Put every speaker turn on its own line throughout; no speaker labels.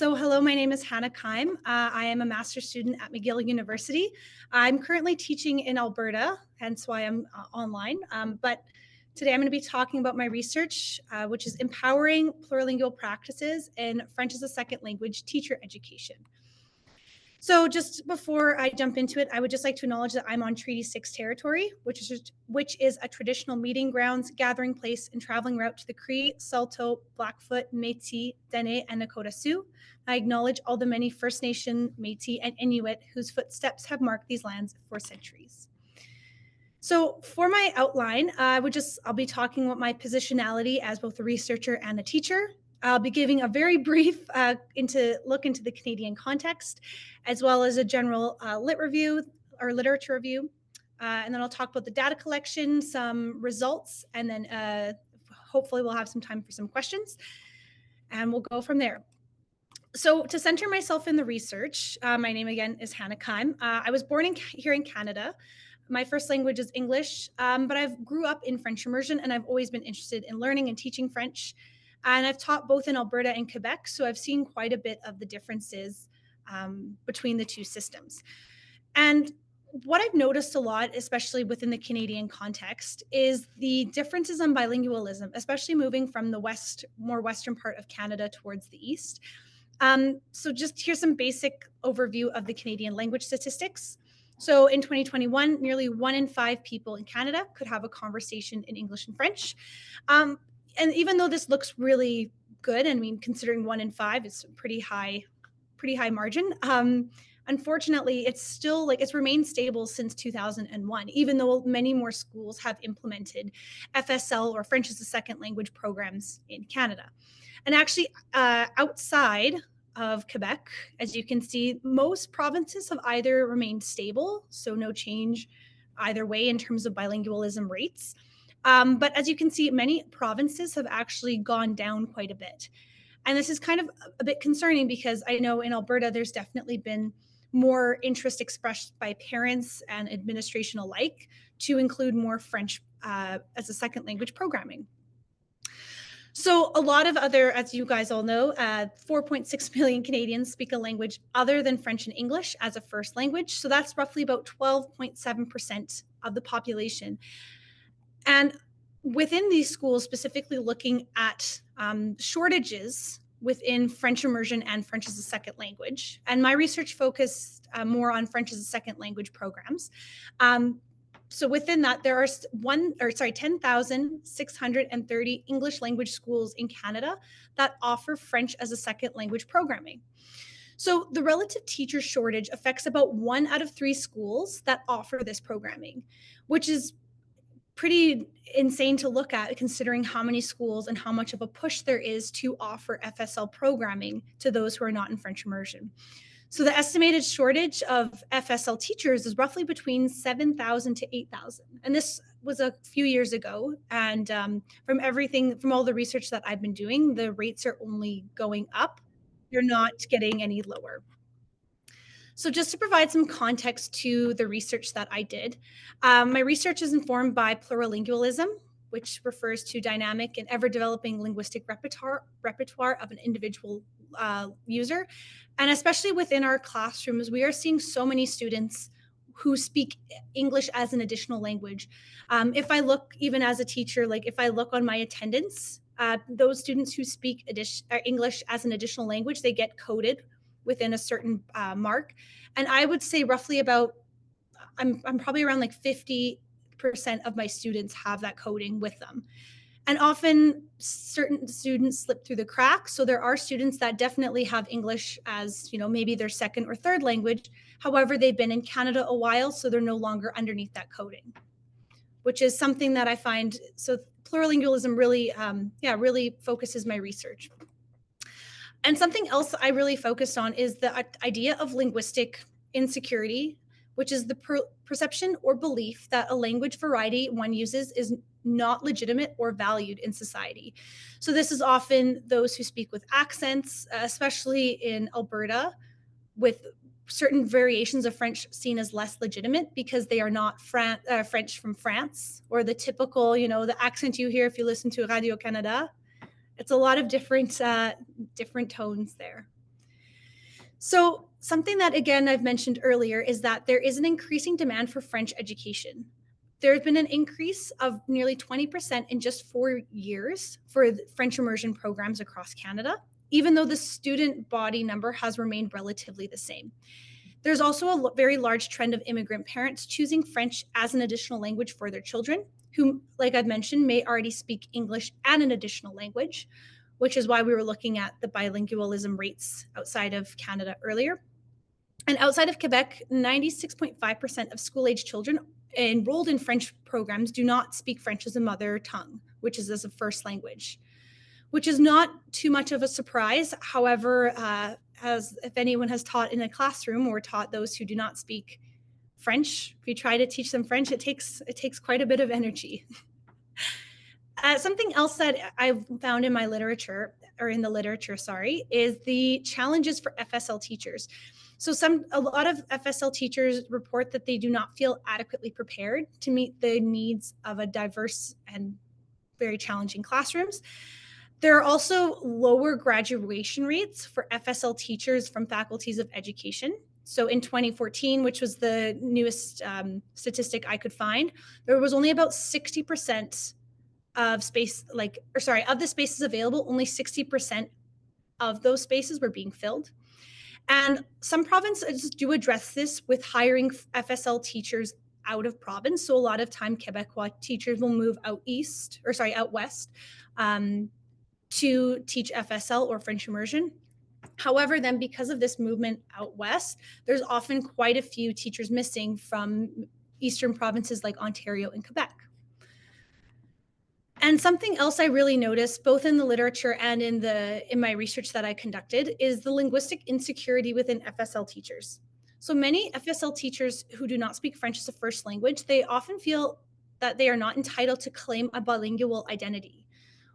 Hello, my name is Hannah Keim. I am a master's student at McGill University. I'm currently teaching in Alberta, hence why I'm online. But today I'm going to be talking about my research, which is empowering plurilingual practices in French as a second language teacher education. So just before I jump into it, I would just like to acknowledge that I'm on Treaty 6 territory, which is a traditional meeting grounds, gathering place, and traveling route to the Cree, Saulteaux, Blackfoot, Métis, Dene, and Nakota Sioux. I acknowledge all the many First Nation, Métis, and Inuit whose footsteps have marked these lands for centuries. So for my outline, I'll be talking about my positionality as both a researcher and a teacher. I'll be giving a very brief look into the Canadian context, as well as a general literature review. And then I'll talk about the data collection, some results, and then hopefully we'll have some time for some questions. And we'll go from there. So to center myself in the research, my name again is Hannah Keim. I was born here in Canada. My first language is English, but I've grew up in French immersion and I've always been interested in learning and teaching French. And I've taught both in Alberta and Quebec, so I've seen quite a bit of the differences between the two systems. And what I've noticed a lot, especially within the Canadian context, is the differences in bilingualism, especially moving from the more western part of Canada towards the east. So just here's some basic overview of the Canadian language statistics. So in 2021, nearly 1 in 5 people in Canada could have a conversation in English and French. And even though this looks really good, and I mean, considering 1 in 5 is pretty high margin, unfortunately, it's remained stable since 2001, even though many more schools have implemented FSL or French as a second language programs in Canada. And actually, outside of Quebec, as you can see, most provinces have either remained stable, so no change either way in terms of bilingualism rates. But as you can see, many provinces have actually gone down quite a bit. And this is kind of a bit concerning because I know in Alberta, there's definitely been more interest expressed by parents and administration alike to include more French as a second language programming. So a lot of other, as you guys all know, 4.6 million Canadians speak a language other than French and English as a first language. So that's roughly about 12.7% of the population. And within these schools, specifically looking at shortages within French immersion and French as a second language. And my research focused more on French as a second language programs. So within that, there are 10,630 English language schools in Canada that offer French as a second language programming. So the relative teacher shortage affects about 1 out of 3 schools that offer this programming, which is pretty insane to look at considering how many schools and how much of a push there is to offer FSL programming to those who are not in French immersion. So the estimated shortage of FSL teachers is roughly between 7,000 to 8,000. And this was a few years ago. And from all the research that I've been doing, the rates are only going up. They're not getting any lower. So just to provide some context to the research that I did, my research is informed by plurilingualism, which refers to dynamic and ever-developing linguistic repertoire of an individual user. And especially within our classrooms, we are seeing so many students who speak English as an additional language. If I look, even as a teacher, like if I look on my attendance, those students who speak English as an additional language, they get coded within a certain mark. And I would say roughly I'm probably around like 50% of my students have that coding with them. And often certain students slip through the cracks. So there are students that definitely have English as, maybe their second or third language. However, they've been in Canada a while, so they're no longer underneath that coding, which is something that I find, so plurilingualism really focuses my research. And something else I really focused on is the idea of linguistic insecurity, which is the perception or belief that a language variety one uses is not legitimate or valued in society. So this is often those who speak with accents, especially in Alberta, with certain variations of French seen as less legitimate because they are not French from France, or the typical, the accent you hear if you listen to Radio Canada. It's a lot of different tones there. So something that, again, I've mentioned earlier is that there is an increasing demand for French education. There's been an increase of nearly 20% in just 4 years for French immersion programs across Canada, even though the student body number has remained relatively the same. There's also a very large trend of immigrant parents choosing French as an additional language for their children, who, like I've mentioned, may already speak English and an additional language, which is why we were looking at the bilingualism rates outside of Canada earlier. And outside of Quebec, 96.5% of school age children enrolled in French programs do not speak French as a mother tongue, which is as a first language, which is not too much of a surprise. However, as if anyone has taught in a classroom or taught those who do not speak French, if you try to teach them French, it takes quite a bit of energy. Something else that I've found in my literature, or in the literature, sorry, is the challenges for FSL teachers. So a lot of FSL teachers report that they do not feel adequately prepared to meet the needs of a diverse and very challenging classrooms. There are also lower graduation rates for FSL teachers from faculties of education. So in 2014, which was the newest statistic I could find, there was only about 60% of of the spaces available, only 60% of those spaces were being filled. And some provinces do address this with hiring FSL teachers out of province. So a lot of time Quebecois teachers will move out west to teach FSL or French immersion. However, then because of this movement out west, there's often quite a few teachers missing from eastern provinces like Ontario and Quebec. And something else I really noticed, both in the literature and in my research that I conducted, is the linguistic insecurity within FSL teachers. So many FSL teachers who do not speak French as a first language, they often feel that they are not entitled to claim a bilingual identity,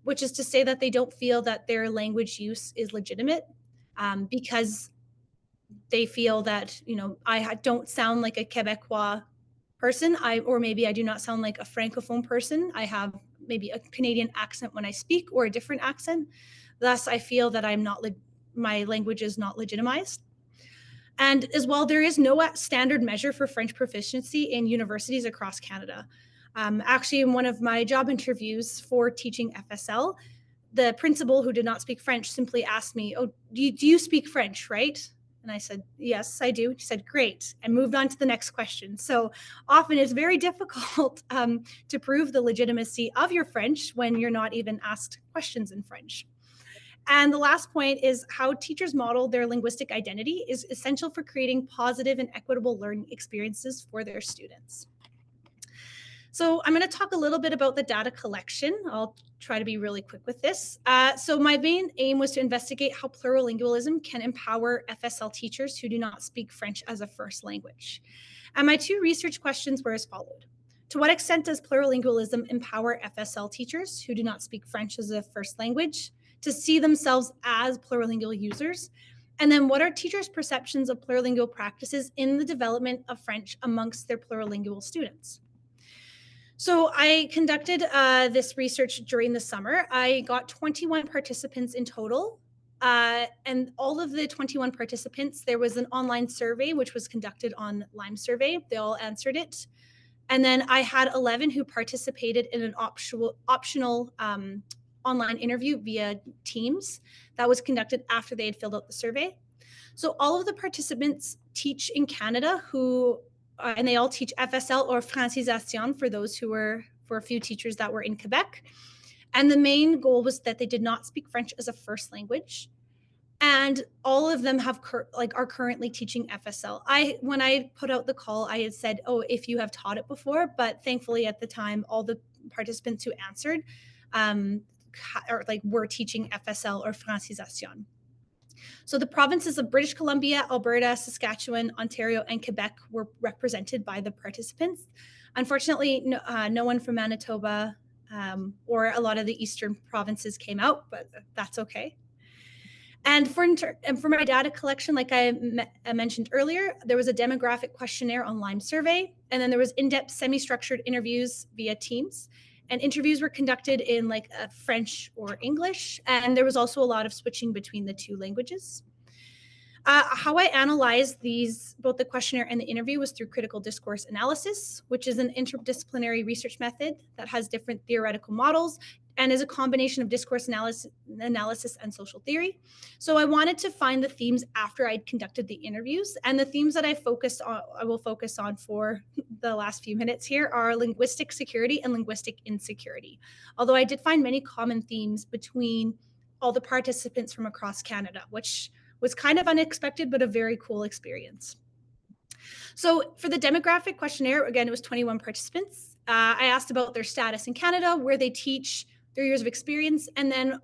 which is to say that they don't feel that their language use is legitimate because they feel that, I don't sound like a Quebecois person, or maybe I do not sound like a Francophone person. I have maybe a Canadian accent when I speak or a different accent. Thus, I feel that my language is not legitimized. And as well, there is no standard measure for French proficiency in universities across Canada. Actually, in one of my job interviews for teaching FSL, the principal, who did not speak French, simply asked me, "Oh, do you speak French, right?" And I said, "Yes, I do." She said, "Great," and moved on to the next question. So often it's very difficult to prove the legitimacy of your French when you're not even asked questions in French. And the last point is how teachers model their linguistic identity is essential for creating positive and equitable learning experiences for their students. So I'm going to talk a little bit about the data collection. I'll try to be really quick with this. So my main aim was to investigate how plurilingualism can empower FSL teachers who do not speak French as a first language. And my two research questions were as followed. To what extent does plurilingualism empower FSL teachers who do not speak French as a first language to see themselves as plurilingual users? And then what are teachers' perceptions of plurilingual practices in the development of French amongst their plurilingual students? So I conducted this research during the summer. I got 21 participants in total. And all of the 21 participants, there was an online survey, which was conducted on Lime Survey. They all answered it. And then I had 11 who participated in an optional online interview via Teams that was conducted after they had filled out the survey. So all of the participants teach in Canada and they all teach FSL or Francisation for a few teachers that were in Quebec. And the main goal was that they did not speak French as a first language. And all of them are currently teaching FSL. When I put out the call, I had said, "Oh, if you have taught it before," but thankfully at the time, all the participants who answered were teaching FSL or Francisation. So the provinces of British Columbia, Alberta, Saskatchewan, Ontario, and Quebec were represented by the participants. Unfortunately, no one from Manitoba or a lot of the eastern provinces came out, but that's okay. And for my data collection, like I mentioned earlier, there was a demographic questionnaire on Lime Survey, and then there was in-depth semi-structured interviews via Teams. And interviews were conducted in French or English, and there was also a lot of switching between the two languages. How I analyzed both the questionnaire and the interview, was through critical discourse analysis, which is an interdisciplinary research method that has different theoretical models and is a combination of discourse analysis and social theory. So I wanted to find the themes after I'd conducted the interviews, and the themes that I will focus on for the last few minutes here are linguistic security and linguistic insecurity. Although I did find many common themes between all the participants from across Canada, which was kind of unexpected, but a very cool experience. So for the demographic questionnaire, again, it was 21 participants. I asked about their status in Canada, where they teach, their years of experience, and then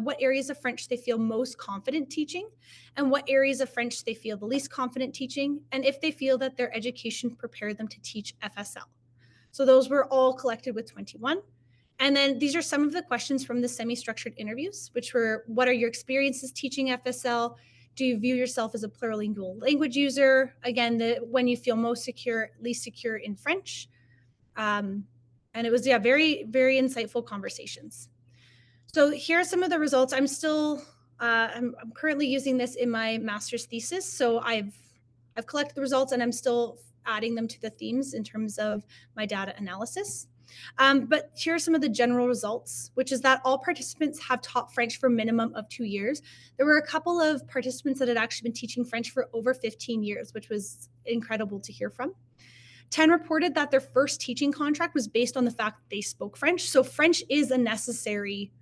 what areas of French they feel most confident teaching, and what areas of French they feel the least confident teaching, and if they feel that their education prepared them to teach FSL. So those were all collected with 21. And then these are some of the questions from the semi-structured interviews, which were, what are your experiences teaching FSL? Do you view yourself as a plurilingual language user? Again, when you feel most secure, least secure in French. And it was, yeah, very, very insightful conversations. So here are some of the results. I'm currently using this in my master's thesis. So I've collected the results and I'm still adding them to the themes in terms of my data analysis. But here are some of the general results, which is that all participants have taught French for a minimum of 2 years. There were a couple of participants that had actually been teaching French for over 15 years, which was incredible to hear from. 10 reported that their first teaching contract was based on the fact that they spoke French. So French is a necessary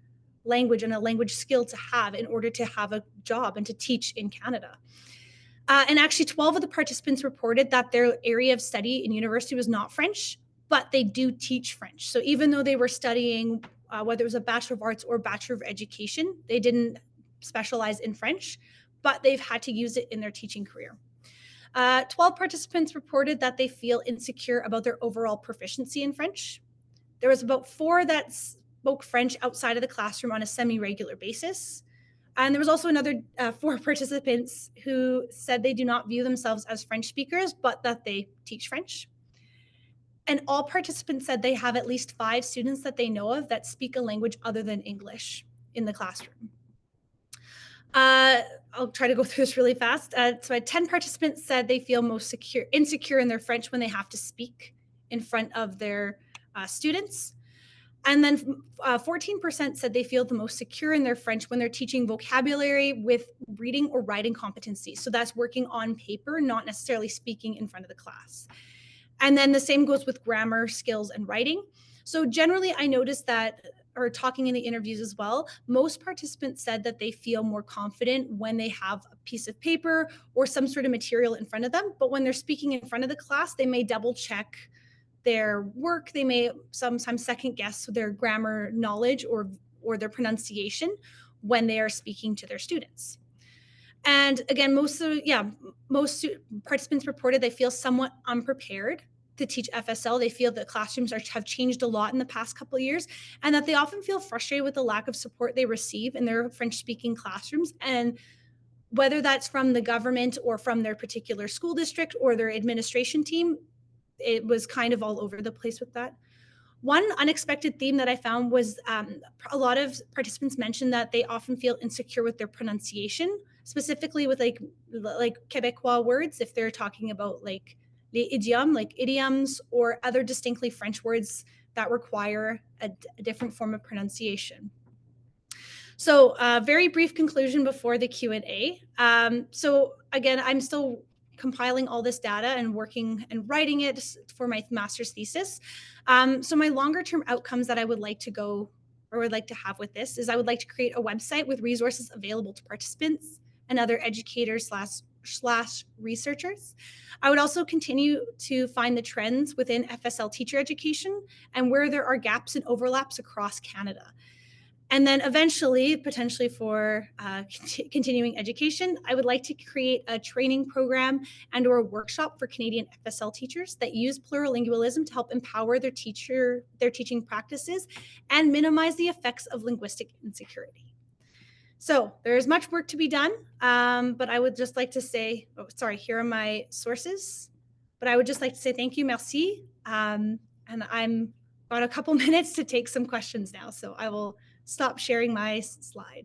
language and a language skill to have in order to have a job and to teach in Canada. And actually 12 of the participants reported that their area of study in university was not French, but they do teach French. So even though they were studying, whether it was a Bachelor of Arts or Bachelor of Education, they didn't specialize in French, but they've had to use it in their teaching career. 12 participants reported that they feel insecure about their overall proficiency in French. There was about 4 that spoke French outside of the classroom on a semi-regular basis. And there was also another 4 participants who said they do not view themselves as French speakers, but that they teach French. And all participants said they have at least 5 students that they know of that speak a language other than English in the classroom. I'll try to go through this really fast. So 10 participants said they feel most insecure in their French when they have to speak in front of their students. And then 14% said they feel the most secure in their French when they're teaching vocabulary with reading or writing competency. So that's working on paper, not necessarily speaking in front of the class. And then the same goes with grammar skills and writing. So generally, I noticed that, or talking in the interviews as well, most participants said that they feel more confident when they have a piece of paper or some sort of material in front of them. But when they're speaking in front of the class, they may double check their work. They may sometimes second guess their grammar knowledge or their pronunciation when they are speaking to their students. And again, most participants reported they feel somewhat unprepared to teach FSL. They feel that classrooms have changed a lot in the past couple of years, and that they often feel frustrated with the lack of support they receive in their French-speaking classrooms. And whether that's from the government or from their particular school district or their administration team, it was kind of all over the place with that. One unexpected theme that I found was a lot of participants mentioned that they often feel insecure with their pronunciation, specifically with like Quebecois words, if they're talking about like les idioms, like idioms, or other distinctly French words that require a different form of pronunciation. So very brief conclusion before the Q&A. So again, I'm still compiling all this data and working and writing it for my master's thesis. So my longer term outcomes that I would like to go or would like to have with this is I would like to create a website with resources available to participants and other educators slash researchers. I would also continue to find the trends within FSL teacher education and where there are gaps and overlaps across Canada. And then eventually, potentially for continuing education, I would like to create a training program and or a workshop for Canadian FSL teachers that use plurilingualism to help empower their teaching practices and minimize the effects of linguistic insecurity. So there is much work to be done, but I would just like to say, here are my sources. But I would just like to say thank you, merci. And I'm got a couple minutes to take some questions now, so I will stop sharing my slide.